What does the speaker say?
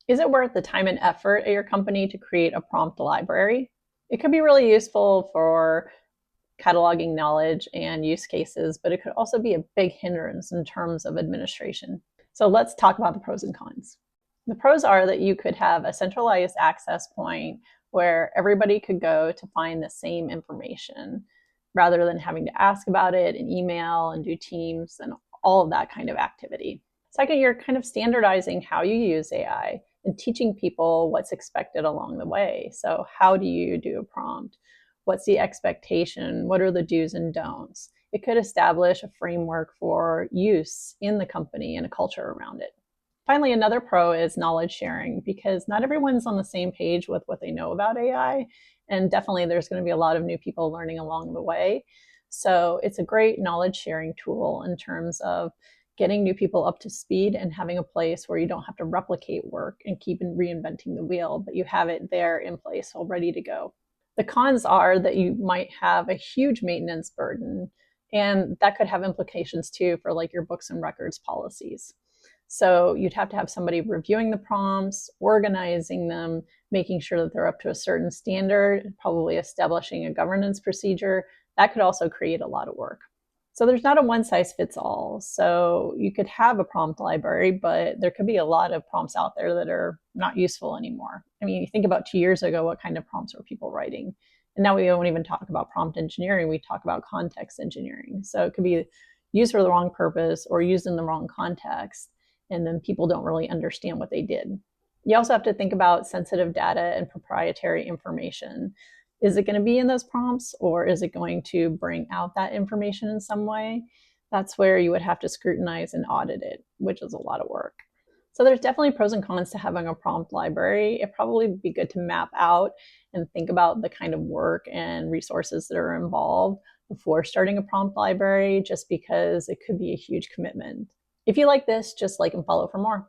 Is it worth the time and effort at your company to create a prompt library? It could be really useful for cataloging knowledge and use cases, but it could also be a big hindrance in terms of administration. So let's talk about the pros and cons. The pros are that you could have a centralized access point where everybody could go to find the same information rather than having to ask about it in email and do teams and all of that kind of activity. Second, you're kind of standardizing how you use AI and teaching people what's expected along the way. So, how do you do a prompt? What's the expectation? What are the do's and don'ts? It could establish a framework for use in the company and a culture around it. Finally, another pro is knowledge sharing because not everyone's on the same page with what they know about AI. And definitely there's going to be a lot of new people learning along the way. So it's a great knowledge sharing tool in terms of getting new people up to speed and having a place where you don't have to replicate work and keep reinventing the wheel, but you have it there in place all ready to go. The cons are that you might have a huge maintenance burden, and that could have implications too for like your books and records policies. So you'd have to have somebody reviewing the prompts, organizing them, making sure that they're up to a certain standard, probably establishing a governance procedure. That could also create a lot of work. So there's not a one size fits all. So you could have a prompt library, but there could be a lot of prompts out there that are not useful anymore. I mean, you think about 2 years ago, what kind of prompts were people writing? And now we don't even talk about prompt engineering, we talk about context engineering. So it could be used for the wrong purpose or used in the wrong context, and then people don't really understand what they did. You also have to think about sensitive data and proprietary information. Is it going to be in those prompts, or is it going to bring out that information in some way? That's where you would have to scrutinize and audit it, which is a lot of work. So there's definitely pros and cons to having a prompt library. It probably would be good to map out and think about the kind of work and resources that are involved before starting a prompt library, just because it could be a huge commitment. If you like this, just like and follow for more.